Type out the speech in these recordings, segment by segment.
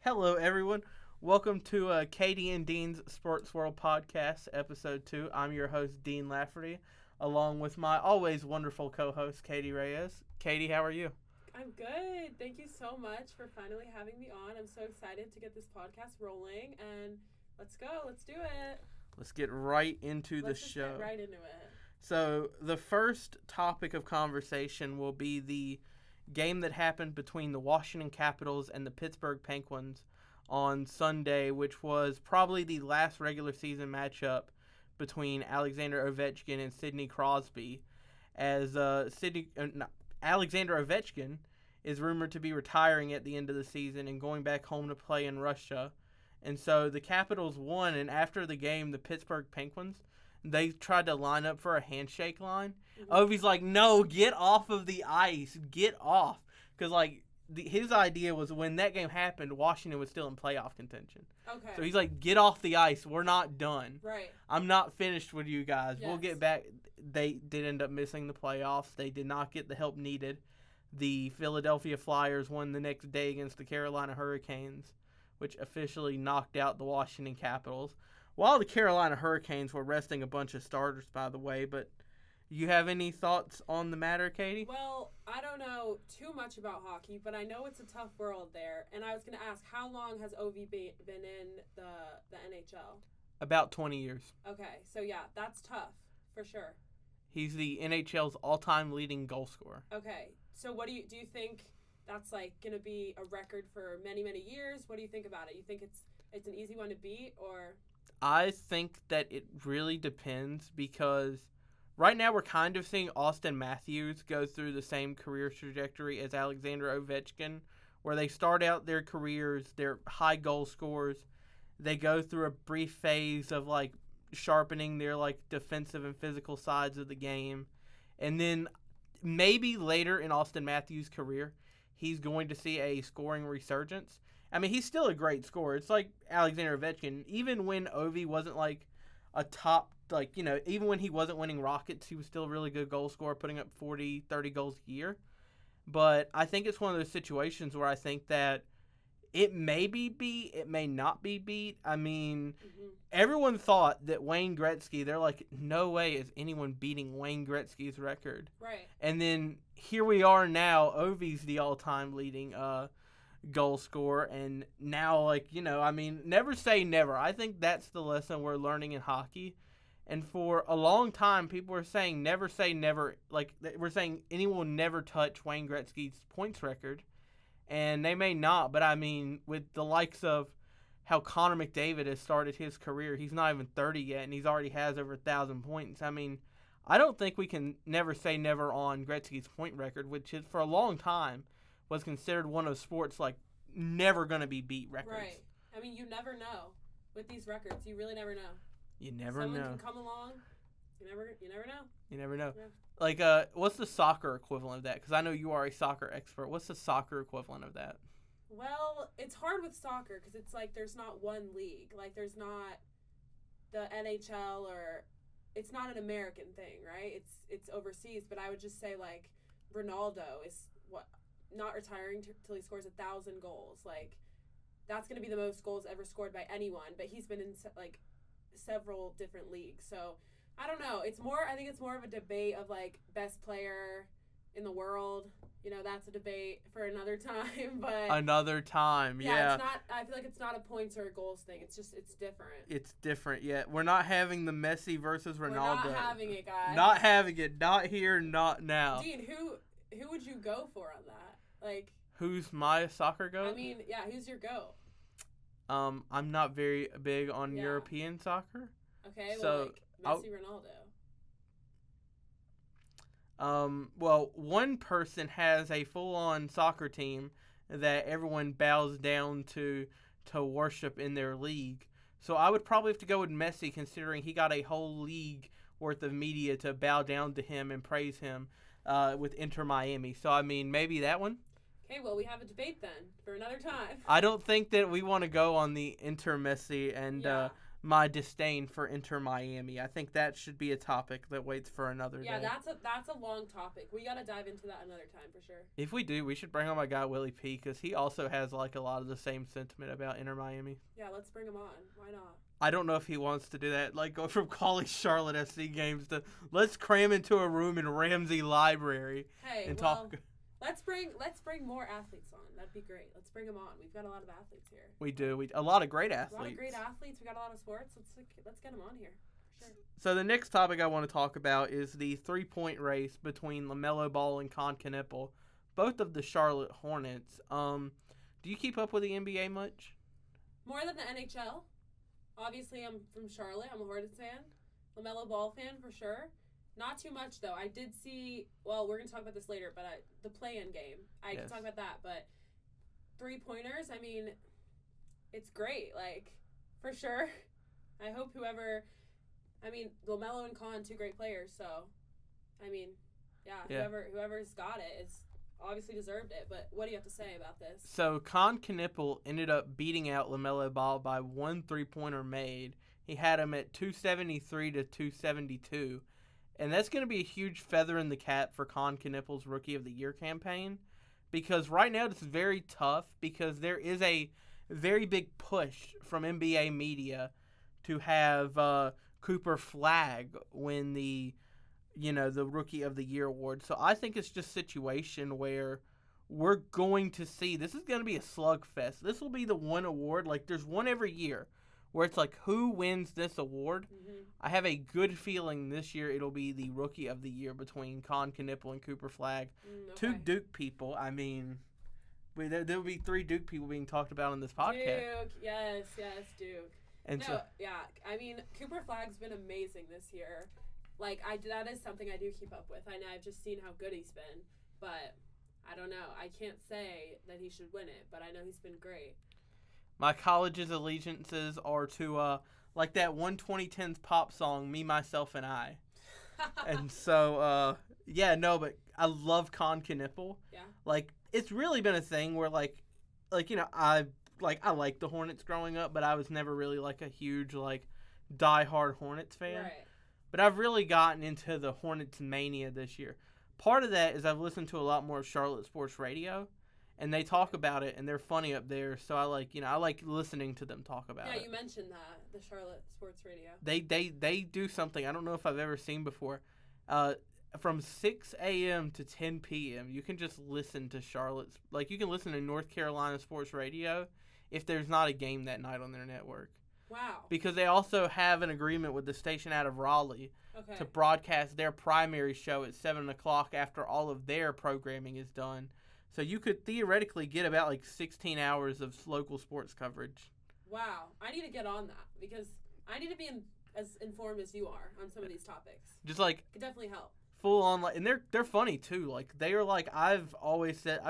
Hello, everyone. Welcome to Katie and Dean's Sports World Podcast, Episode 2. I'm your host, Dean Lafferty, along with my always wonderful co-host, Katie Reyes. Katie, how are you? I'm good. Thank you so much for finally having me on. I'm so excited to get this podcast rolling, and let's go. Let's do it. Let's get right into the Let's just show. get right into it. So, the first topic of conversation will be the game that happened between the Washington Capitals and the Pittsburgh Penguins on Sunday, which was probably the last regular season matchup between Alexander Ovechkin and Sidney Crosby, as Alexander Ovechkin is rumored to be retiring at the end of the season and going back home to play in Russia. And so the Capitals won, and after the game, the Pittsburgh Penguins, they tried to line up for a handshake line. Mm-hmm. Ovi's like, no, get off of the ice. Get off. Because, his idea was when that game happened, Washington was still in playoff contention. Okay. So he's like, get off the ice. We're not done. Right. I'm not finished with you guys. Yes. We'll get back. They did end up missing the playoffs. They did not get the help needed. The Philadelphia Flyers won the next day against the Carolina Hurricanes, which officially knocked out the Washington Capitals. While the Carolina Hurricanes were resting a bunch of starters, by the way, but you have any thoughts on the matter, Katie? Well, I don't know too much about hockey, but I know it's a tough world there. And I was going to ask, how long has Ovi been in the NHL? About 20 years. Okay, so yeah, that's tough for sure. He's the NHL's all-time leading goal scorer. Okay, so what do you think that's like going to be a record for many, many years? What do you think about it? You think it's an easy one to beat, or? I think that it really depends because right now we're kind of seeing Austin Matthews go through the same career trajectory as Alexander Ovechkin, where they start out their careers, they're high goal scorers. They go through a brief phase of sharpening their defensive and physical sides of the game. And then maybe later in Austin Matthews' career, he's going to see a scoring resurgence. I mean, he's still a great scorer. It's like Alexander Ovechkin. Even when Ovi wasn't a top, even when he wasn't winning Rockets, he was still a really good goal scorer, putting up 40, 30 goals a year. But I think it's one of those situations where I think that it may be beat, it may not be beat. I mean, everyone thought that Wayne Gretzky, they're like, no way is anyone beating Wayne Gretzky's record. Right. And then here we are now, Ovi's the all-time leading goal scorer, and now never say never. I think that's the lesson we're learning in hockey. And for a long time, people were saying never say never. We're saying anyone will never touch Wayne Gretzky's points record, and they may not. But I mean, with the likes of how Connor McDavid has started his career, he's not even 30 yet, and he's already has over 1,000 points. I mean, I don't think we can never say never on Gretzky's point record, which is for a long time was considered one of sports never going to be beat records. Right. I mean, you never know with these records. You really never know. You never Someone know. can come along. You never know. You never know. Yeah. What's the soccer equivalent of that? Because I know you are a soccer expert. What's the soccer equivalent of that? Well, it's hard with soccer because it's there's not one league. There's not the NHL or it's not an American thing, right? It's overseas. But I would just say Ronaldo is not retiring till he scores 1,000 goals. That's going to be the most goals ever scored by anyone. But he's been in several different leagues. So I don't know. I think it's more of a debate of best player in the world. That's a debate for another time. But another time, yeah. It's not. I feel like it's not a points or a goals thing. It's different. It's different. Yeah, we're not having the Messi versus Ronaldo. We're not having it, guys. Not having it. Not here. Not now. Dean, who would you go for on that? Who's my soccer goat? I mean, yeah, who's your goat? I'm not very big on European soccer. Okay, so Messi, Ronaldo. Well, one person has a full-on soccer team that everyone bows down to worship in their league. So I would probably have to go with Messi, considering he got a whole league worth of media to bow down to him and praise him with Inter Miami. So, I mean, maybe that one. Okay, well, we have a debate then for another time. I don't think that we want to go on the Inter Messi and my disdain for Inter Miami. I think that should be a topic that waits for another Yeah, day. that's a long topic. We gotta dive into that another time for sure. If we do, we should bring on my guy Willie P, because he also has like a lot of the same sentiment about Inter Miami. Yeah, let's bring him on. Why not? I don't know if he wants to do that. Like, go from calling Charlotte SC games to let's cram into a room in Ramsey Library Hey, and well, talk. let's bring more athletes on. That'd be great. Let's bring them on. We've got a lot of athletes here. We do. A lot of great A athletes. lot of great athletes. We got a lot of sports. Let's get them on here. For sure. So the next topic I want to talk about is the 3-point race between LaMelo Ball and Con Knueppel, both of the Charlotte Hornets. Do you keep up with the NBA much? More than the NHL. Obviously, I'm from Charlotte. I'm a Hornets fan. LaMelo Ball fan for sure. Not too much though. I did see. Well, we're gonna talk about this later, but the play-in game. I can talk about that. But 3-pointers. I mean, it's great. Like, for sure. I hope whoever. I mean, LaMelo and Con, 2 great players. So, I mean, yeah. Whoever's got it is obviously deserved it. But what do you have to say about this? So Con Knueppel ended up beating out LaMelo Ball by 1 3-pointer made. He had him at 273 to 272. And that's going to be a huge feather in the cap for Con Knueppel's Rookie of the Year campaign. Because right now it's very tough because there is a very big push from NBA media to have Cooper Flagg win the Rookie of the Year award. So I think it's just a situation where we're going to see, this is going to be a slugfest. This will be the one award, like there's one every year, where it's like, who wins this award? Mm-hmm. I have a good feeling this year it'll be the Rookie of the Year between Con Knueppel and Cooper Flagg. Okay. 2 Duke people. I mean, there will be 3 Duke people being talked about in this podcast. Duke, yes, Duke. And so, I mean, Cooper Flagg's been amazing this year. Like, that is something I do keep up with. I know I've just seen how good he's been, but I don't know. I can't say that he should win it, but I know he's been great. my college's allegiances are to like that 2010s pop song, Me, Myself, and I. And so, but I love Con Knueppel. Yeah. Like, it's really been a thing where, I liked the Hornets growing up, but I was never really, like, a huge, die-hard Hornets fan. Right. But I've really gotten into the Hornets mania this year. Part of that is I've listened to a lot more of Charlotte Sports Radio, and they talk about it, and they're funny up there, so I like listening to them talk about it. Yeah, you mentioned that, the Charlotte Sports Radio. They do something I don't know if I've ever seen before. From 6 a.m. to 10 p.m., you can just listen to Charlotte's, you can listen to North Carolina Sports Radio if there's not a game that night on their network. Wow. Because they also have an agreement with the station out of Raleigh to broadcast their primary show at 7 o'clock after all of their programming is done. So you could theoretically get about 16 hours of local sports coverage. Wow. I need to get on that because I need to be as informed as you are on some of these topics. Just it could definitely help. Full on, and they're funny too. They are I've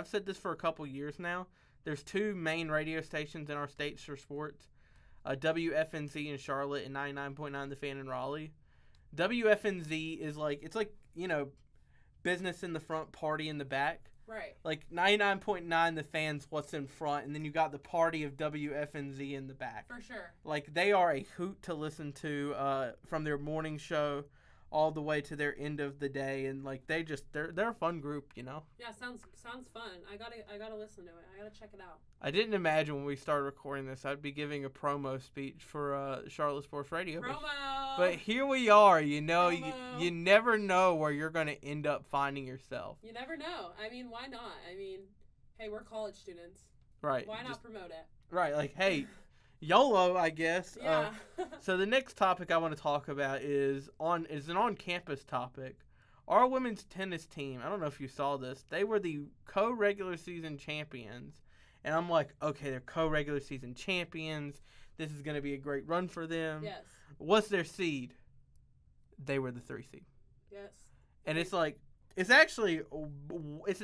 said this for a couple years now. There's 2 main radio stations in our states for sports. WFNZ in Charlotte and 99.9 The Fan in Raleigh. WFNZ is business in the front, party in the back. Right. 99.9 The Fan's what's in front, and then you got the party of WFNZ in the back. For sure. They are a hoot to listen to from their morning show all the way to their end of the day, and they're a fun group, Yeah, sounds fun. I gotta listen to it. I gotta check it out. I didn't imagine when we started recording this I'd be giving a promo speech for Charlotte Sports Radio. Promo. But here we are. You never know where you're gonna end up finding yourself. You never know. I mean, why not? I mean, hey, we're college students. Right. Why not promote it? Right. Hey. YOLO, I guess. Yeah. So the next topic I want to talk about is an on-campus topic. Our women's tennis team, I don't know if you saw this, they were the co-regular season champions. And I'm like, okay, they're co-regular season champions. This is going to be a great run for them. Yes. What's their seed? They were the 3 seed. Yes. And it's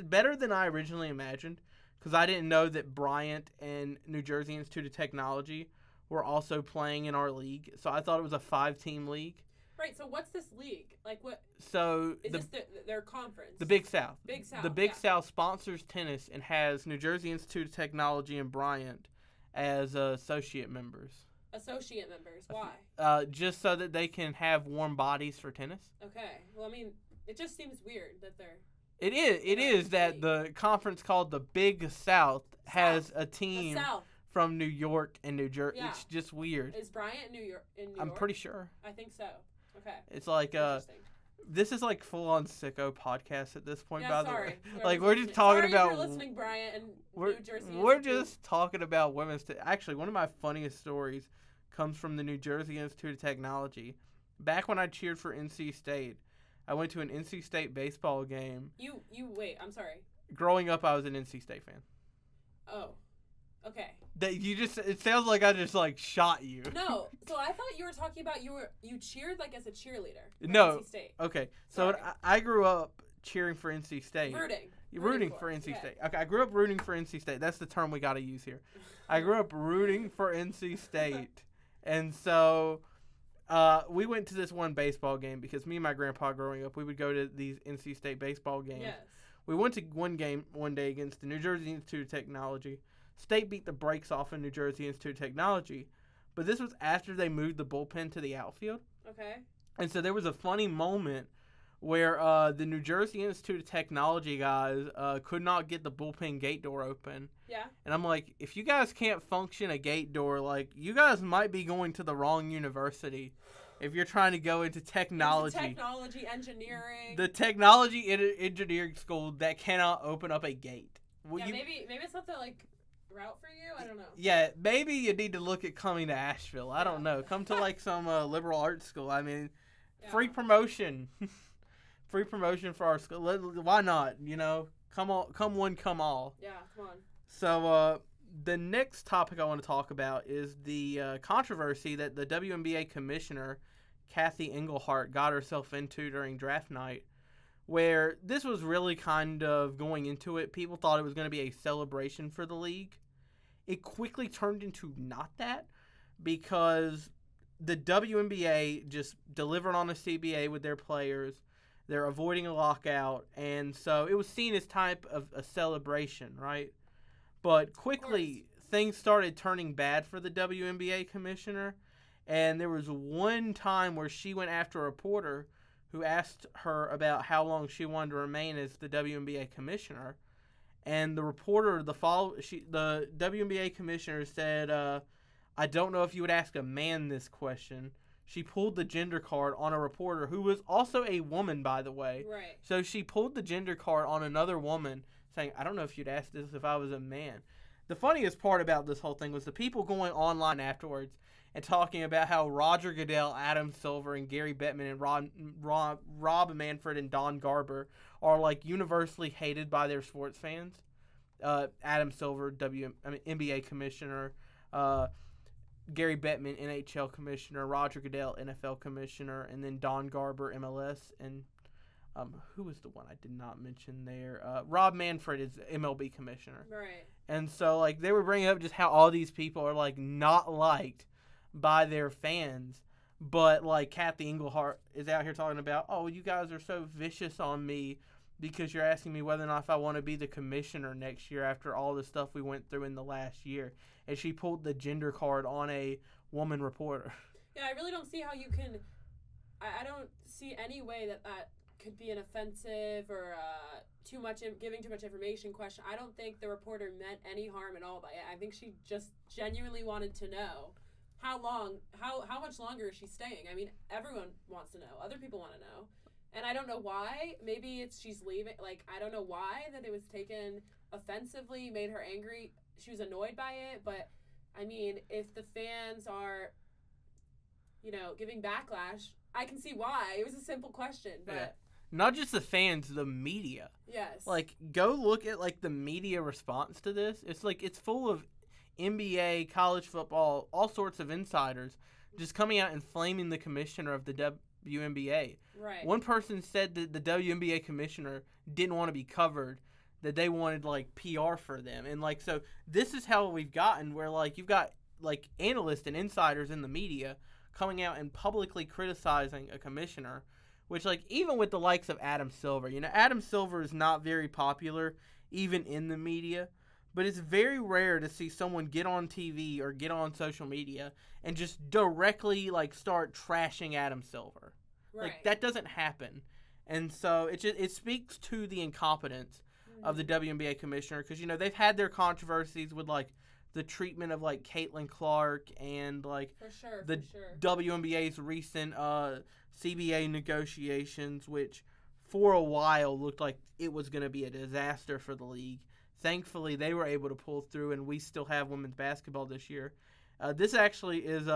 better than I originally imagined. Because I didn't know that Bryant and New Jersey Institute of Technology were also playing in our league. So I thought it was a 5-team league. Right. So what's this league? What? So is this their conference? The Big South. Big South. The Big South sponsors tennis and has New Jersey Institute of Technology and Bryant as associate members. Associate members. Why? Just so that they can have warm bodies for tennis. Okay. Well, I mean, it just seems weird that they're. It is that the conference called the Big South has a The team South. from New York and New Jersey. Yeah. It's just weird. Is Bryant New York? I'm pretty sure. I think so. Okay. It's like Interesting. this is like full on sicko podcast at this point. Yeah, by the sorry. way, Whoever's like we're just listening. talking Sorry about if you're listening, Bryant, and we're New Jersey. we're Institute. just talking about women's. Actually, one of my funniest stories comes from the New Jersey Institute of Technology. Back when I cheered for NC State, I went to an NC State baseball game. You wait. I'm sorry. Growing up, I was an NC State fan. Oh. Okay. That you just it sounds like I just like shot you. No. So I thought you were talking about you cheered like as a cheerleader. For No. NC State. Okay, so Sorry. I grew up cheering for NC State. Rooting For NC yeah. State. Okay, I grew up rooting for NC State. That's the term we got to use here. I grew up rooting for NC State. And so we went to this one baseball game because me and my grandpa growing up, we would go to these NC State baseball games. Yes. We went to one game one day against the New Jersey Institute of Technology. State beat the brakes off of New Jersey Institute of Technology. But this was after they moved the bullpen to the outfield. Okay. And so there was a funny moment where the New Jersey Institute of Technology guys could not get the bullpen gate door open. Yeah. And I'm like, if you guys can't function a gate door, like, you guys might be going to the wrong university if you're trying to go into technology. Technology, engineering. The technology engineering school that cannot open up a gate. Well, yeah, maybe it's not the like route for you. I don't know. Yeah, maybe you need to look at coming to Asheville. I don't know. Come to like some liberal arts school. I mean, free promotion. Free promotion for our school. Why not? You know, come one, come all. Yeah, come on. So the next topic I want to talk about is the controversy that the WNBA commissioner, Kathy Engelhart, got herself into during draft night, where this was really kind of going into it. People thought it was going to be a celebration for the league. It quickly turned into not that because the WNBA just delivered on the CBA with their players. They're avoiding a lockout, and so it was seen as type of a celebration, right? But quickly, things started turning bad for the WNBA commissioner, and there was one time where she went after a reporter who asked her about how long she wanted to remain as the WNBA commissioner, and the reporter, the WNBA commissioner said, "I don't know if you would ask a man this question." She pulled the gender card on a reporter who was also a woman, by the way. Right. So she pulled the gender card on another woman, saying, "I don't know if you'd ask this if I was a man." The funniest part about this whole thing was the people going online afterwards and talking about how Roger Goodell, Adam Silver, and Gary Bettman and Rob Manfred and Don Garber are like universally hated by their sports fans. Adam Silver, NBA commissioner. Gary Bettman, NHL commissioner, Roger Goodell, NFL commissioner, and then Don Garber, MLS, and who was the one I did not mention there? Rob Manfred is MLB commissioner. Right. And so, like, they were bringing up just how all these people are, like, not liked by their fans. But, like, Kathy Engelhart is out here talking about, oh, you guys are so vicious on me because you're asking me whether or not if I want to be the commissioner next year after all the stuff we went through in the last year. And she pulled the gender card on a woman reporter. Yeah, I really don't see how you can. I don't see any way that could be an offensive or giving too much information question. I don't think the reporter meant any harm at all by it. I think she just genuinely wanted to know how much longer is she staying. I mean, everyone wants to know. Other people want to know. And I don't know why. Maybe it's she's leaving. Like, I don't know why that it was taken offensively, made her angry. She was annoyed by it. But, I mean, if the fans are, giving backlash, I can see why. It was a simple question. But Yeah. Not just the fans, the media. Yes. Like, go look at, like, the media response to this. It's, like, it's full of NBA, college football, all sorts of insiders just coming out and flaming the commissioner of the WNBA. Right. One person said that the WNBA commissioner didn't want to be covered, that they wanted, like, PR for them. And, like, so this is how we've gotten where, like, you've got, like, analysts and insiders in the media coming out and publicly criticizing a commissioner, which, like, even with the likes of Adam Silver, Adam Silver is not very popular even in the media, But it's very rare to see someone get on TV or get on social media and just directly like start trashing Adam Silver. Right. Like that doesn't happen. And so it speaks to the incompetence of the WNBA commissioner, because you know they've had their controversies with like the treatment of like Caitlin Clark and like the WNBA's recent CBA negotiations, which for a while looked like it was going to be a disaster for the league. Thankfully, they were able to pull through, and we still have women's basketball this year. This actually is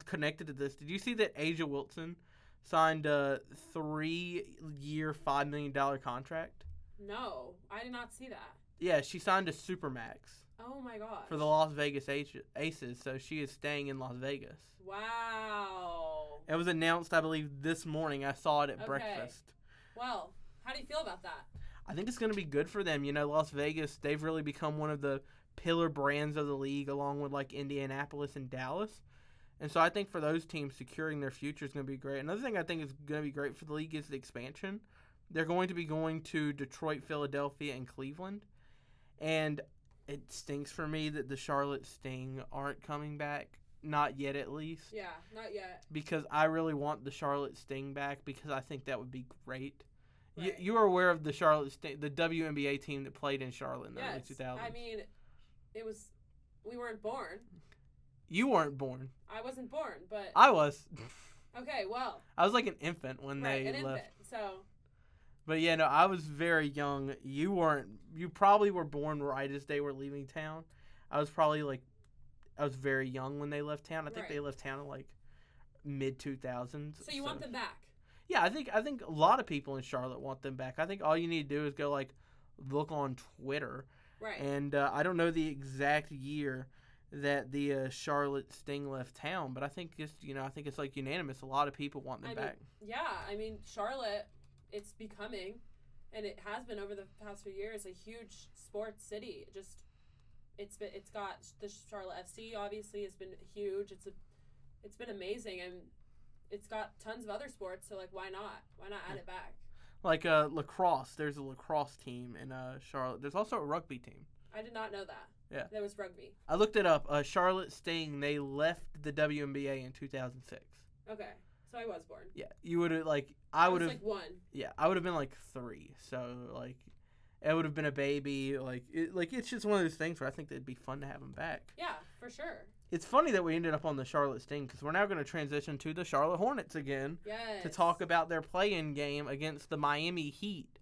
connected to this. Did you see that Asia Wilson signed a 3-year, $5 million contract? No, I did not see that. Yeah, she signed a Supermax. Oh my gosh. For the Las Vegas Aces, so she is staying in Las Vegas. Wow. It was announced, I believe, this morning. I saw it at breakfast. Well, how do you feel about that? I think it's going to be good for them. You know, Las Vegas, they've really become one of the pillar brands of the league, along with like Indianapolis and Dallas. And so I think for those teams, securing their future is going to be great. Another thing I think is going to be great for the league is the expansion. They're going to be going to Detroit, Philadelphia, and Cleveland. And it stinks for me that the Charlotte Sting aren't coming back. Not yet, at least. Yeah, not yet. Because I really want the Charlotte Sting back, because I think that would be great. Right. You are aware of the Charlotte Sting, the WNBA team that played in Charlotte in the early 2000s. I mean, we weren't born. You weren't born. I wasn't born, but... I was. Okay, well. I was like an infant when they left. Infant, so... But yeah, no, I was very young. You weren't. You probably were born right as they were leaving town. I was very young when they left town. I think they left town in like mid 2000s. So you want them back? Yeah, I think a lot of people in Charlotte want them back. I think all you need to do is go like look on Twitter. Right. And I don't know the exact year that the Charlotte Sting left town, but I think I think it's like unanimous. A lot of people want them back. Yeah, I mean Charlotte. It's becoming, and it has been over the past few years, a huge sports city. It's got the Charlotte FC obviously has been huge. It's been amazing, and it's got tons of other sports. So like, why not add it back? Like lacrosse, there's a lacrosse team in Charlotte. There's also a rugby team. I did not know that. Yeah, there was rugby. I looked it up. Charlotte Sting, they left the WNBA in 2006. Okay. So I was born. Yeah, you would have I would have like 1. Yeah, I would have been like 3. So like, it would have been a baby. It's just one of those things where I think it'd be fun to have them back. Yeah, for sure. It's funny that we ended up on the Charlotte Sting, because we're now going to transition to the Charlotte Hornets again. Yes. To talk about their play-in game against the Miami Heat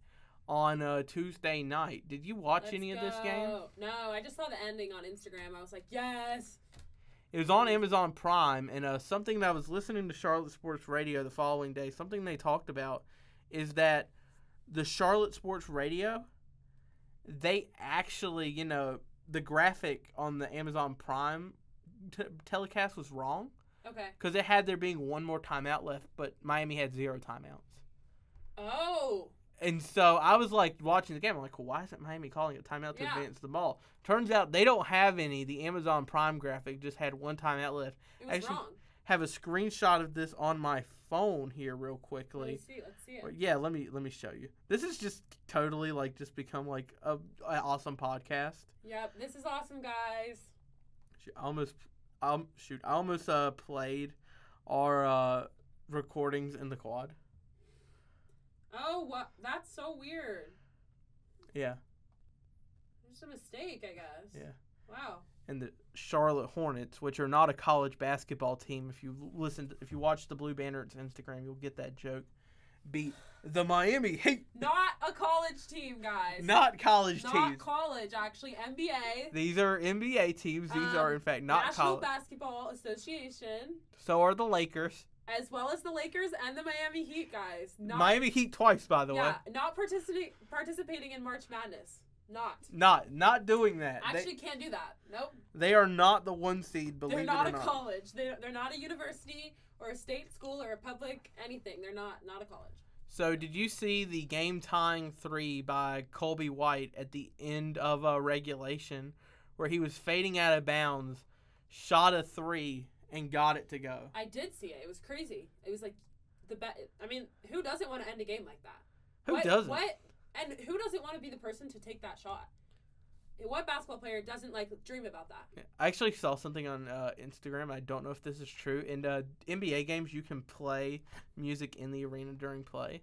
on Tuesday night. Did you watch any of this game? No, I just saw the ending on Instagram. I was like, yes. It was on Amazon Prime, and something that I was listening to Charlotte Sports Radio the following day, something they talked about is that the Charlotte Sports Radio, they actually, the graphic on the Amazon Prime telecast was wrong. Okay. Because it had there being one more timeout left, but Miami had 0 timeouts. Oh. And so I was like watching the game. I'm like, well, why isn't Miami calling a timeout to advance the ball? Turns out they don't have any. The Amazon Prime graphic just had 1 timeout left. It was wrong. Have a screenshot of this on my phone here real quickly. Let's see it. Yeah, let me show you. This is just totally just become like an awesome podcast. Yep, this is awesome, guys. I almost played our recordings in the quad. Oh, what? That's so weird. Yeah. Just a mistake, I guess. Yeah. Wow. And the Charlotte Hornets, which are not a college basketball team, if you watch the Blue Banner's Instagram, you'll get that joke. Beat the Miami Heat. Not a college team, guys. Not college teams. Not college, actually. NBA. These are NBA teams. These are, in fact, not college. National Basketball Association. So are the Lakers. As well as the Lakers and the Miami Heat, guys. Miami Heat twice, by the way. Yeah, not participating in March Madness. Not doing that. Actually, can't do that. Nope. They are not the 1 seed, believe it or not. They're not a college. They're not a university or a state school or a public anything. They're not a college. So did you see the game-tying 3 by Colby White at the end of regulation where he was fading out of bounds, shot a 3, and got it to go? I did see it. It was crazy. It was like I mean, who doesn't want to end a game like that? Who doesn't? And who doesn't want to be the person to take that shot? What basketball player doesn't like dream about that? Yeah. I actually saw something on Instagram. I don't know if this is true. In NBA games, you can play music in the arena during play.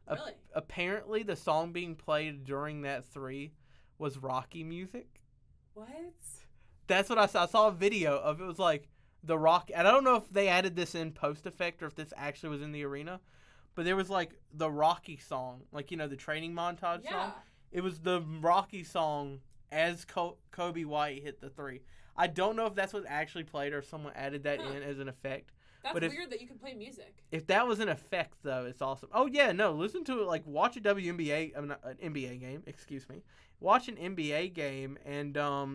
Really? Apparently, the song being played during that 3 was Rocky music. What? That's what I saw. I saw a video of it was like the Rock. And I don't know if they added this in post effect or if this actually was in the arena. But there was like the Rocky song, like, you know, the training montage song. It was the Rocky song as Kobe White hit the 3. I don't know if that's what actually played or if someone added that in as an effect. That's weird that you can play music. If that was an effect, though, it's awesome. Oh, yeah, no, listen to it. Like, watch a WNBA, an NBA game, excuse me. Watch an NBA game, and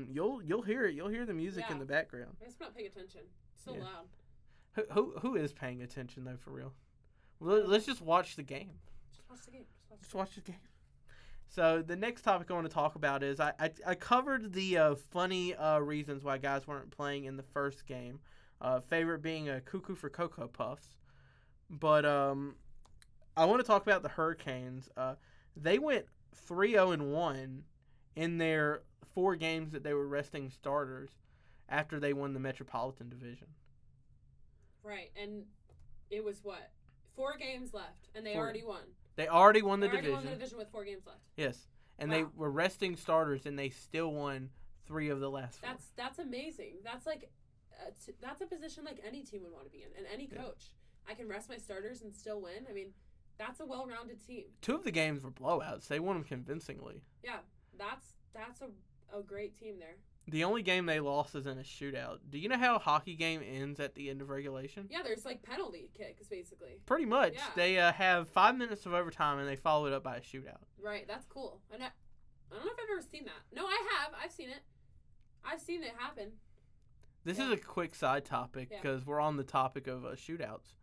you'll hear it. You'll hear the music in the background. I guess I'm not paying attention. It's so loud. Who is paying attention, though, for real? Well, let's just watch the game. Just watch the game. Just watch the game. So the next topic I want to talk about is I covered the funny reasons why guys weren't playing in the first game. Favorite being a cuckoo for Cocoa Puffs. But I want to talk about the Hurricanes. They went 3-0-1 in their 4 games that they were resting starters after they won the Metropolitan Division. Right, and it was what? 4 games left, and they already won. They already won the division. division. They already won the division with 4 games left. Yes, and they were resting starters, and they still won 3 of the last 4. That's amazing. That's like that's a position like any team would want to be in, and any coach. I can rest my starters and still win. I mean, that's a well-rounded team. 2 of the games were blowouts. They won them convincingly. Yeah, that's a great team there. The only game they lost is in a shootout. Do you know how a hockey game ends at the end of regulation? Yeah, there's like penalty kicks, basically. Pretty much. Yeah. They have 5 minutes of overtime, and they follow it up by a shootout. Right, that's cool. And I don't know if I've ever seen that. No, I have. I've seen it. I've seen it happen. This is a quick side topic because we're on the topic of shootouts.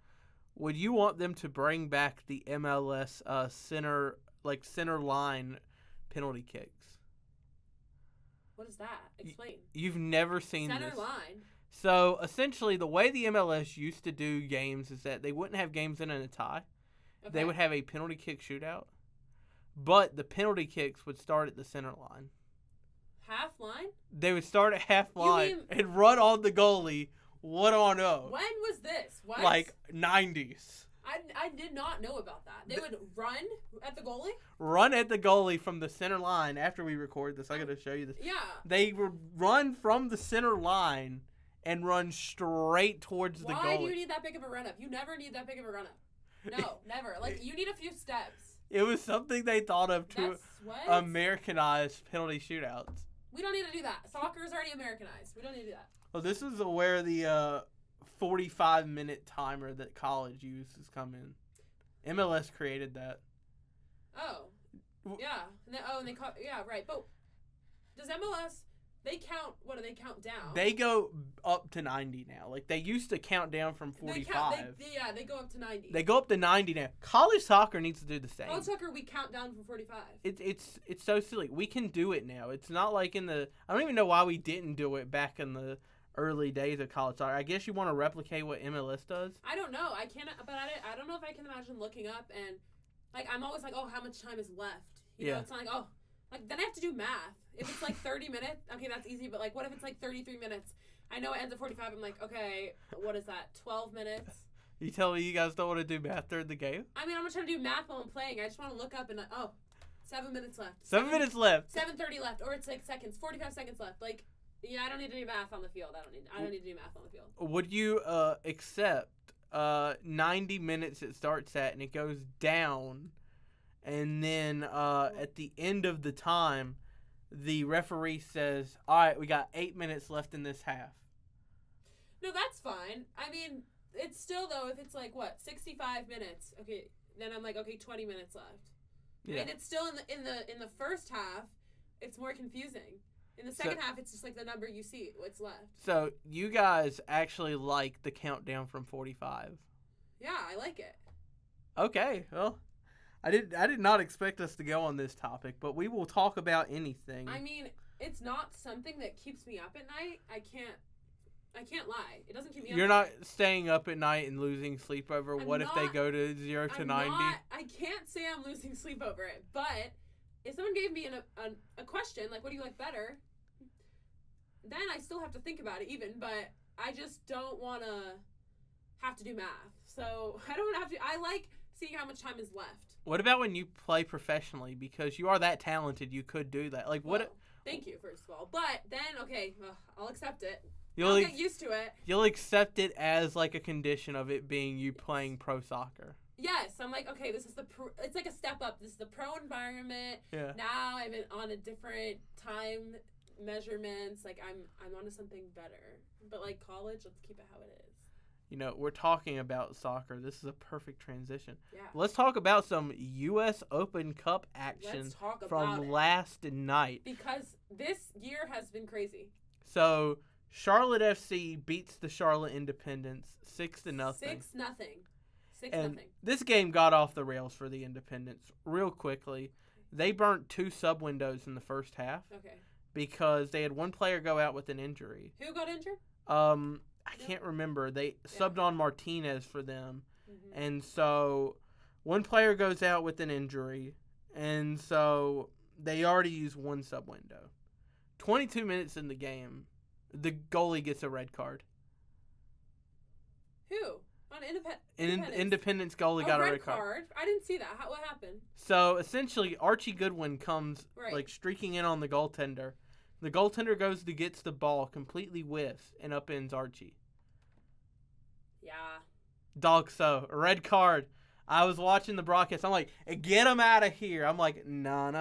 Would you want them to bring back the MLS center line penalty kicks? What is that? Explain. You've never seen center this. line. So essentially, the way the MLS used to do games is that they wouldn't have games in a tie. Okay. They would have a penalty kick shootout, but the penalty kicks would start at the center line. Half line? They would start at half line and run on the goalie 1-on-0. When was this? What? Like 90s. I did not know about that. They would run at the goalie? Run at the goalie from the center line after we record this. I got to show you this. Yeah. They would run from the center line and run straight towards the goalie. Why do you need that big of a run-up? You never need that big of a run-up. No, never. Like, you need a few steps. It was something they thought of to Americanize penalty shootouts. We don't need to do that. Soccer is already Americanized. We don't need to do that. Well, this is where the 45-minute timer that college uses come in. MLS created that. Oh. Yeah. And they call, yeah, right. But does MLS, they count, what do they count down? They go up to 90 now. Like, they used to count down from 45. They go up to 90. They go up to 90 now. College soccer needs to do the same. College soccer, we count down from 45. It's so silly. We can do it now. It's not like in the... I don't even know why we didn't do it back in the early days of college soccer. I guess you want to replicate what MLS does? I don't know. I can't... But I don't know if I can imagine looking up and... Like, I'm always like, oh, how much time is left? You know, it's not like, oh... Like, then I have to do math. If it's like 30 minutes, okay, that's easy. But, like, what if it's like 33 minutes? I know it ends at 45. I'm like, okay, what is that? 12 minutes? You tell me you guys don't want to do math during the game? I mean, I'm not trying to do math while I'm playing. I just want to look up and, 7 minutes left. 7 minutes left. 7:30 left. Or it's like seconds. 45 seconds left. Like, yeah, I don't need to do math on the field. I don't need to do math on the field. Would you accept 90 minutes it starts at and it goes down, and then at the end of the time, the referee says, all right, we got 8 minutes left in this half? No, that's fine. I mean, it's still, though, if it's like, 65 minutes, okay, then I'm like, okay, 20 minutes left. Yeah. I mean, it's still in the first half, it's more confusing. In the second half, it's just like the number you see, what's left. So you guys actually like the countdown from 45? Yeah, I like it. Okay, well, I did not expect us to go on this topic, but we will talk about anything. I mean, it's not something that keeps me up at night. I can't lie. It doesn't keep me up. You're not staying up at night and losing sleep over if they go to 0 to 90? I can't say I'm losing sleep over it, but if someone gave me a question, like, what do you like better? Then I still have to think about it even, but I just don't want to have to do math. So I don't have to. I like seeing how much time is left. What about when you play professionally? Because you are that talented, you could do that. Like, what? Well, thank you, first of all. But then, okay, I'll accept it. You'll I'll get used to it. You'll accept it as like a condition of it being you playing pro soccer. Yes, I'm like, okay, this is it's like a step up. This is the pro environment. Yeah. Now I'm on a different time measurements. Like I'm onto something better. But like college, let's keep it how it is. You know, we're talking about soccer. This is a perfect transition. Yeah. Let's talk about some U.S. Open Cup action Let's talk about from last night. Because this year has been crazy. So Charlotte FC beats the Charlotte Independents 6-0. 6-0. 6-0. This game got off the rails for the Independents real quickly. They burnt 2 sub windows in the first half. Okay. Because they had one player go out with an injury. Who got injured? I can't remember. They subbed on Martinez for them. Mm-hmm. And so one player goes out with an injury. And so they already used one sub window. 22 minutes in the game, the goalie gets a red card. Who? On Independence? Independence goalie got a red card. I didn't see that. What happened? So essentially, Archie Goodwin comes like streaking in on the goaltender. The goaltender goes to gets the ball, completely whiffs, and upends Archie. Yeah. Dog, so a red card. I was watching the broadcast. I'm like, get him out of here. I'm like, nah.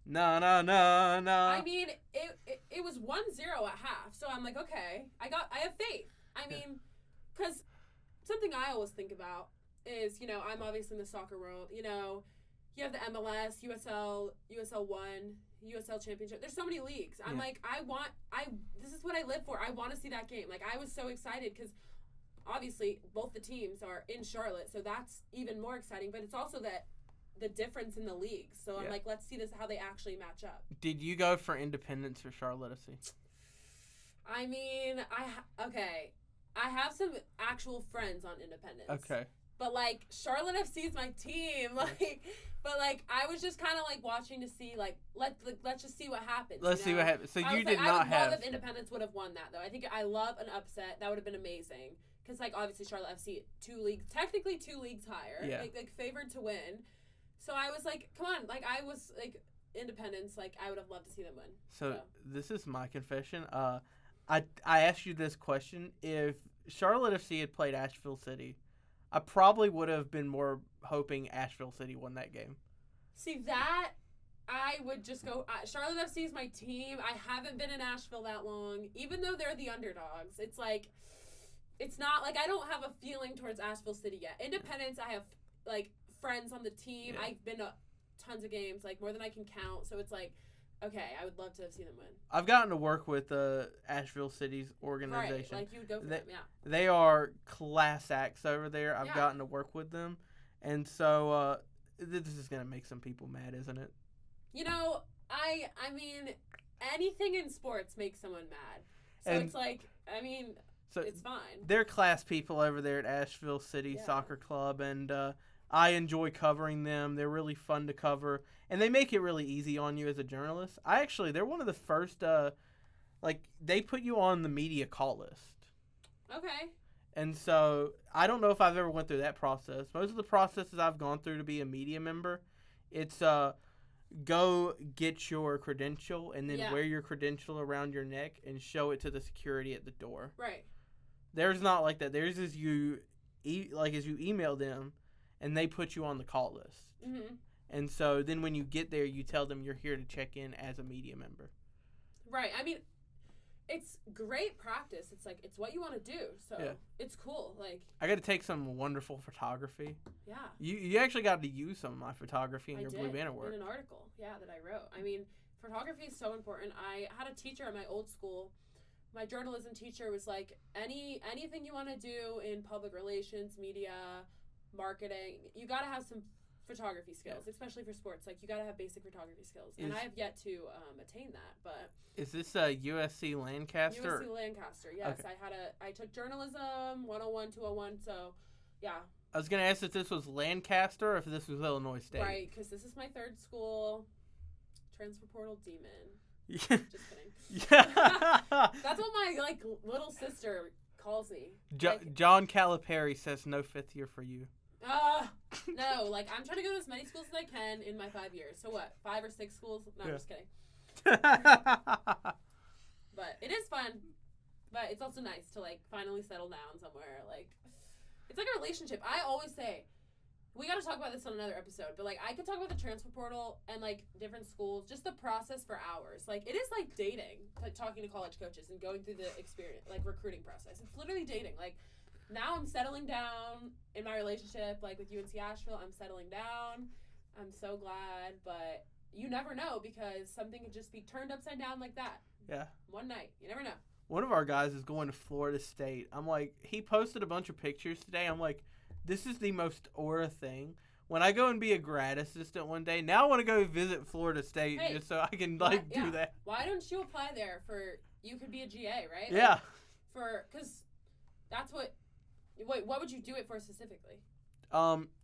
I mean, it was 1-0 at half, so I'm like, okay, I have faith. I mean, because something I always think about is, you know, I'm obviously in the soccer world. You know, you have the MLS, USL 1, USL Championship. There's so many leagues. I'm like, this is what I live for. I want to see that game. Like, I was so excited because obviously both the teams are in Charlotte, so that's even more exciting. But it's also that the difference in the leagues. So I'm like, let's see how they actually match up. Did you go for Independence or Charlotte FC? I mean, I have some actual friends on Independence. Okay. But like Charlotte FC is my team, but I was just kind of like watching to see let's just see what happens. Let's see what happens. So you did not I would have. love if Independence would have won that though. I love an upset. That would have been amazing because obviously Charlotte FC technically two leagues higher, like favored to win. So I was like, come on, I was like Independence, I would have loved to see them win. So this is my confession. I asked you this question: if Charlotte FC had played Asheville City, I probably would have been more hoping Asheville City won that game. See, that I would just go, Charlotte FC is my team. I haven't been in Asheville that long. Even though they're the underdogs, it's not I don't have a feeling towards Asheville City yet. Independence, I have, friends on the team. Yeah. I've been to tons of games, more than I can count. So it's okay, I would love to have seen them win. I've gotten to work with Asheville City's organization. Right, you would go for them, yeah. They are class acts over there. I've gotten to work with them. And so this is going to make some people mad, isn't it? You know, I mean, anything in sports makes someone mad. So it's it's fine. They're class people over there at Asheville City Soccer Club, and I enjoy covering them. They're really fun to cover, and they make it really easy on you as a journalist. They're one of the first, they put you on the media call list. Okay. And so I don't know if I've ever went through that process. Most of the processes I've gone through to be a media member, it's go get your credential and then wear your credential around your neck and show it to the security at the door. Right. There's not like that. There's as you email them, and they put you on the call list. Mm-hmm. And so then when you get there, you tell them you're here to check in as a media member. Right. I mean, it's great practice. It's it's what you want to do. So it's cool. I got to take some wonderful photography. Yeah. You actually got to use some of my photography in your Blue Banner work. In an article, that I wrote. I mean, photography is so important. I had a teacher at my old school. My journalism teacher was anything you want to do in public relations, media, marketing, you got to have some photography skills, especially for sports. You got to have basic photography skills. And I have yet to attain that, but... Is this USC Lancaster? USC Lancaster, yes. Okay. I took journalism 101, 201, so, yeah. I was gonna ask if this was Lancaster or if this was Illinois State. Right, because this is my third school. Transfer portal demon. Yeah. Just kidding. Yeah. That's what my little sister calls me. John Calipari says no 5th year for you. No, I'm trying to go to as many schools as I can in my 5 years. So what? 5 or 6 schools? No, I'm just kidding. But it is fun. But it's also nice to finally settle down somewhere. It's like a relationship. I always say, we got to talk about this on another episode, but I could talk about the transfer portal and different schools, just the process for hours. It is like dating, talking to college coaches and going through the experience, recruiting process. It's literally dating. Now I'm settling down in my relationship, with UNC Asheville. I'm settling down. I'm so glad, but you never know because something could just be turned upside down like that. Yeah. One night. You never know. One of our guys is going to Florida State. I'm he posted a bunch of pictures today. I'm this is the most aura thing. When I go and be a grad assistant one day, now I want to go visit Florida State just so I can do that. Why don't you apply there you could be a GA, right? Yeah. Because that's what would you do it for specifically?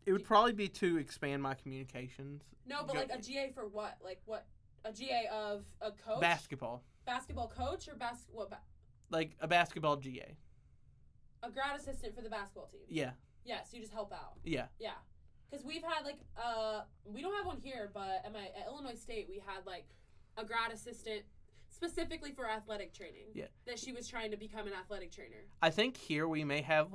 It would probably be to expand my communications. No, but a GA for what? What? A GA of a coach? Basketball. Basketball coach or what? A basketball GA. A grad assistant for the basketball team. Yeah. Yeah, so you just help out. Yeah. Yeah. Because we've had, we don't have one here, but at Illinois State, we had, a grad assistant specifically for athletic training. Yeah. That she was trying to become an athletic trainer. I think here we may have,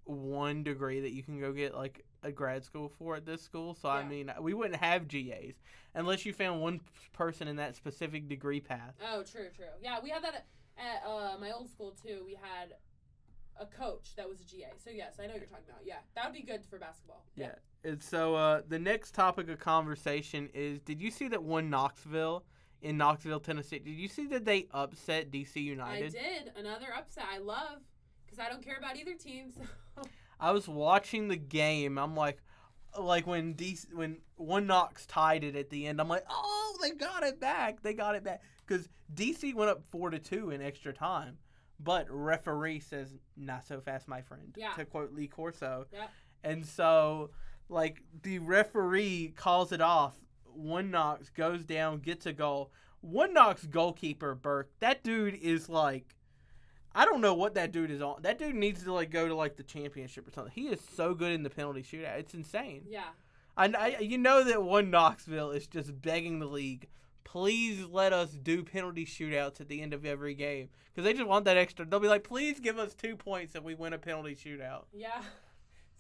one degree that you can go get, a grad school for at this school. So, yeah. I mean, we wouldn't have GAs unless you found one person in that specific degree path. Oh, true. Yeah, we had that at my old school, too. We had a coach that was a GA. So, yes, I know what you're talking about. Yeah, that would be good for basketball. Yeah. And so, the next topic of conversation is, did you see that in Knoxville, Tennessee, did you see that they upset DC United? I did. Another upset. I love, because I don't care about either team, so... I was watching the game. I'm when One Knox tied it at the end, I'm oh, they got it back. Because DC went up 4-2 in extra time. But referee says, not so fast, my friend, to quote Lee Corso. Yeah. And so, the referee calls it off. One Knox goes down, gets a goal. One Knox goalkeeper, Burke, that dude is I don't know what that dude is on. That dude needs to go to the championship or something. He is so good in the penalty shootout. It's insane. Yeah. I you know that One Knoxville is just begging the league, please let us do penalty shootouts at the end of every game because they just want that extra. They'll be please give us 2 points if we win a penalty shootout. Yeah.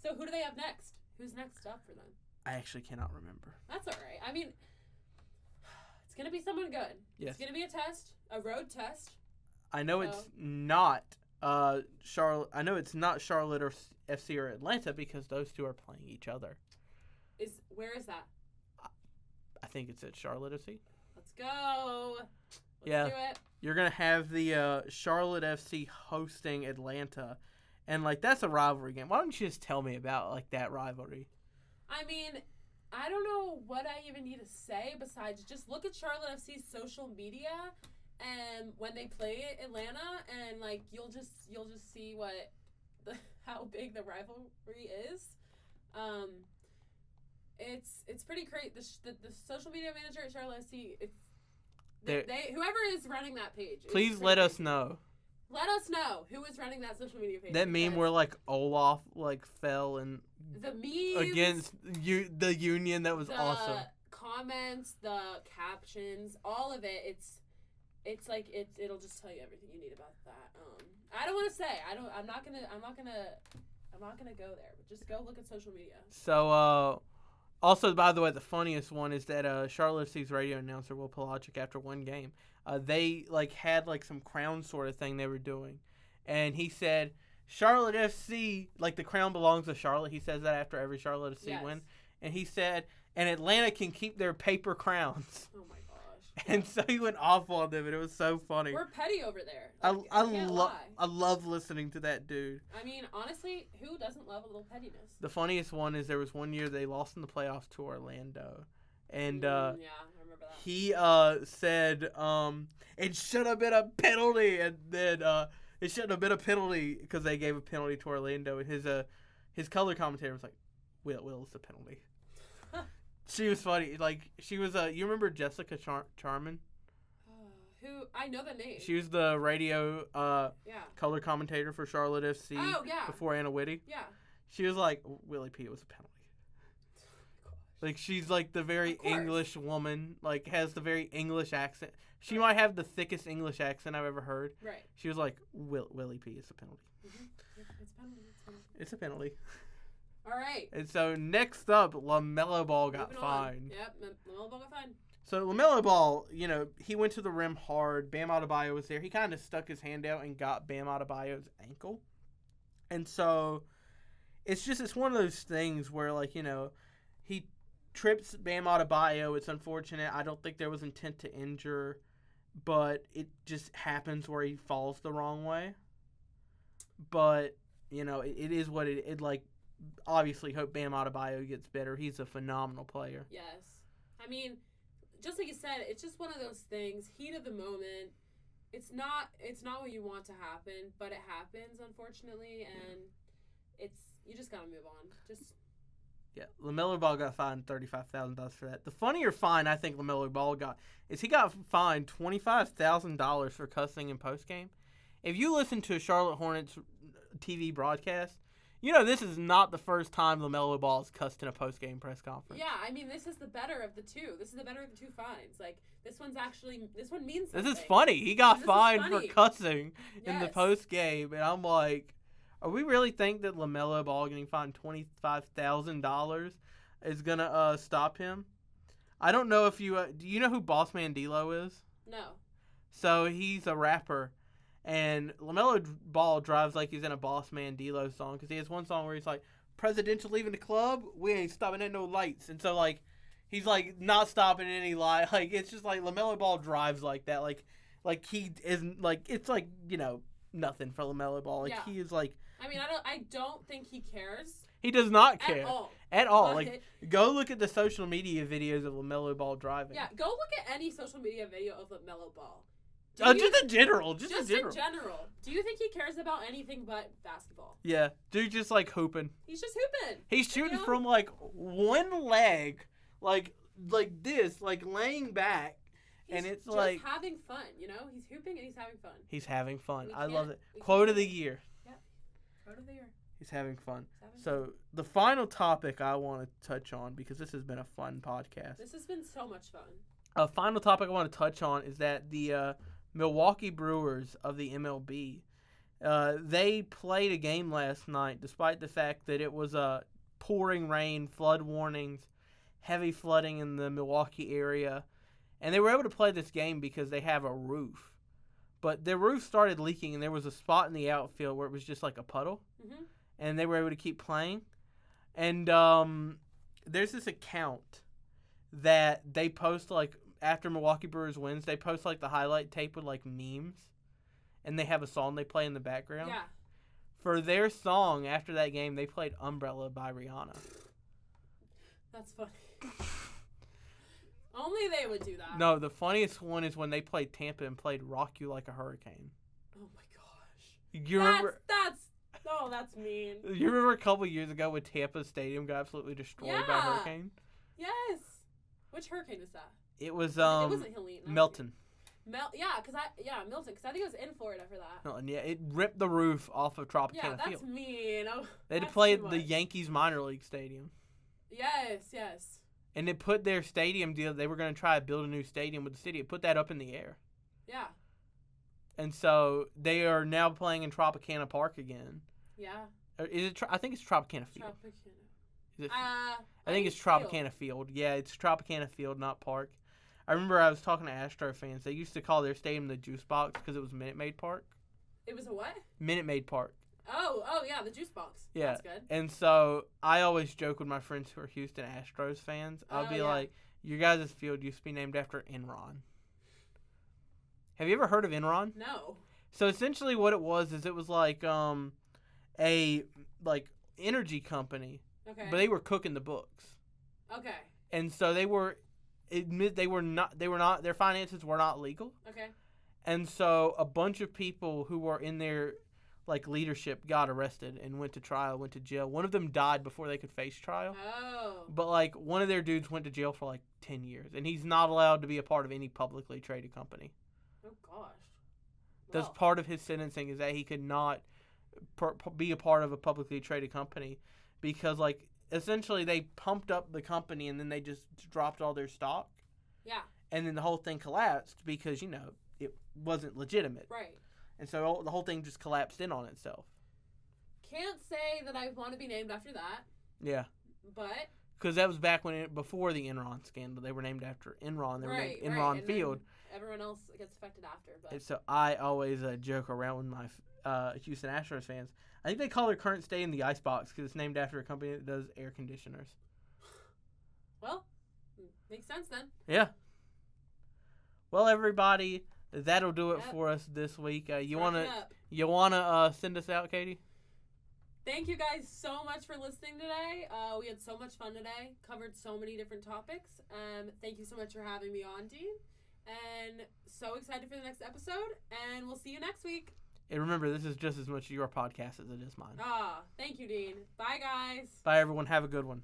So who do they have next? Who's next up for them? I actually cannot remember. That's all right. I mean, it's gonna be someone good. Yes. It's gonna be a road test. I know it's not Charlotte. I know it's not Charlotte or FC or Atlanta because those two are playing each other. Where is that? I think it's at Charlotte FC. Let's go. Let's do it. You're gonna have the Charlotte FC hosting Atlanta, and that's a rivalry game. Why don't you just tell me about that rivalry? I mean, I don't know what I even need to say besides just look at Charlotte FC's social media. And when they play Atlanta, and you'll just see how big the rivalry is. It's pretty great. The social media manager at Charlotte FC, they whoever is running that page. Please let us know. Let us know who is running that social media page. That meme where Olaf fell and the memes against the Union, that was awesome. The comments, the captions, all of it. It'll just tell you everything you need about that. I don't want to say. I'm not gonna go there. But just go look at social media. So, also, by the way, the funniest one is that Charlotte FC's radio announcer Will Pelagic, after one game, they had some crown sort of thing they were doing, and he said Charlotte FC, the crown belongs to Charlotte. He says that after every Charlotte FC win, and he said, and Atlanta can keep their paper crowns. Oh my gosh. And so he went off on them, and it was so funny. We're petty over there. I love listening to that dude. I mean, honestly, who doesn't love a little pettiness? The funniest one is there was one year they lost in the playoffs to Orlando. And yeah, I remember that. He said it should have been a penalty, and then it shouldn't have been a penalty because they gave a penalty to Orlando. And his color commentator was like, Will is the penalty. She was funny. Like, she was, you remember Jessica Charman? Who, I know the name. She was the radio color commentator for Charlotte FC before Anna Whitty. Yeah. She was like, Willie P, it was a penalty. Like, she's like the very English woman, like, has the very English accent. She might have the thickest English accent I've ever heard. Right. She was like, Willie P, it's a penalty. Mm-hmm. It's a penalty. It's a penalty. All right. And so next up, LaMelo Ball got fined. Yep, LaMelo Ball got fined. So LaMelo Ball, you know, he went to the rim hard. Bam Adebayo was there. He kind of stuck his hand out and got Bam Adebayo's ankle. And so it's one of those things where, like, you know, he trips Bam Adebayo. It's unfortunate. I don't think there was intent to injure, but it just happens where he falls the wrong way. But, you know, it is what it like. Obviously, hope Bam Adebayo gets better. He's a phenomenal player. Yes. I mean, just like you said, it's just one of those things. Heat of the moment. It's not what you want to happen, but it happens, unfortunately, and you just gotta move on. LaMelo Ball got fined $35,000 for that. The funnier fine I think LaMelo Ball got is he got fined $25,000 for cussing in postgame. If you listen to a Charlotte Hornets TV broadcast, you know this is not the first time LaMelo Ball has cussed in a postgame press conference. Yeah, I mean, this is the better of the two. This is the better of the two fines. Like, this one means something. This is funny. He got fined for cussing in the postgame, and I'm like, are we really think that LaMelo Ball getting fined $25,000 is going to stop him? I don't know if you do you know who Bossman D-Lo is? No. So he's a rapper. And LaMelo Ball drives like he's in a Bossman D-Lo song because he has one song where he's like, presidential leaving the club, we ain't stopping at no lights. And so, like, he's, like, not stopping at any light. Like, it's just, like, LaMelo Ball drives like that. Like he isn't, like, it's, like, you know, nothing for LaMelo Ball. Like, he is, like... I mean, I don't think he cares. He does not care. At all. But like, go look at the social media videos of LaMelo Ball driving. Yeah, go look at any social media video of LaMelo Ball. Just in general. Just in general. Do you think he cares about anything but basketball? Yeah. Dude just, like, hooping. He's just hooping. He's shooting from, like, one leg, like this, like, laying back. And it's just like... having fun, you know? He's hooping and he's having fun. He's having fun. I love it. Quote of the year. Yeah. Quote of the year. He's having fun. So, the final topic I want to touch on, because this has been a fun podcast. This has been so much fun. A final topic I want to touch on is that the... Milwaukee Brewers of the MLB, they played a game last night despite the fact that it was pouring rain, flood warnings, heavy flooding in the Milwaukee area. And they were able to play this game because they have a roof. But their roof started leaking and there was a spot in the outfield where it was just like a puddle. Mm-hmm. And they were able to keep playing. And there's this account that they post like... After Milwaukee Brewers wins, they post, like, the highlight tape with, like, memes. And they have a song they play in the background. Yeah. For their song, after that game, they played Umbrella by Rihanna. That's funny. Only they would do that. No, the funniest one is when they played Tampa and played Rock You Like a Hurricane. Oh, my gosh. You remember... That's mean. You remember a couple years ago when Tampa Stadium got absolutely destroyed by a hurricane? Yes. Which hurricane is that? It was it wasn't Helene. Milton. Milton, because I think it was in Florida for that. Milton, yeah, it ripped the roof off of Tropicana Field. Yeah, that's mean. They had to play at the Yankees minor league stadium. Yes. And it put their stadium deal. They were going to try to build a new stadium with the city. It put that up in the air. Yeah. And so they are now playing in Tropicana Park again. Yeah. Is it? I think it's Tropicana Field. Is it? I think it's Tropicana Field. Yeah, it's Tropicana Field, not Park. I remember I was talking to Astro fans. They used to call their stadium the Juice Box because it was Minute Maid Park. It was a what? Minute Maid Park. Oh yeah, the Juice Box. Yeah. That's good. And so I always joke with my friends who are Houston Astros fans. I'll be like, your guys' field used to be named after Enron. Have you ever heard of Enron? No. So essentially what it was is it was like a energy company. Okay. But they were cooking the books. Okay. And so their finances were not legal. Okay. And so a bunch of people who were in their leadership got arrested and went to trial, went to jail. One of them died before they could face trial. Oh. But one of their dudes went to jail for 10 years, and he's not allowed to be a part of any publicly traded company. Oh gosh. That's part of his sentencing, is that he could not be a part of a publicly traded company because essentially they pumped up the company and then they just dropped all their stock. Yeah. And then the whole thing collapsed because it wasn't legitimate. Right. And so the whole thing just collapsed in on itself. Can't say that I want to be named after that. Yeah. But because that was back before the Enron scandal. They were named after Enron. They were named Enron Field. Everyone else gets affected after. But. And so I always joke around with my Houston Astros fans. I think they call their current stadium the Icebox because it's named after a company that does air conditioners. Well, makes sense then. Yeah. Well, everybody, that'll do it for us this week. You wanna send us out, Katie? Thank you guys so much for listening today. We had so much fun today. Covered so many different topics. Thank you so much for having me on, Dean. And so excited for the next episode. And we'll see you next week. And remember, this is just as much your podcast as it is mine. Thank you, Dean. Bye, guys. Bye, everyone. Have a good one.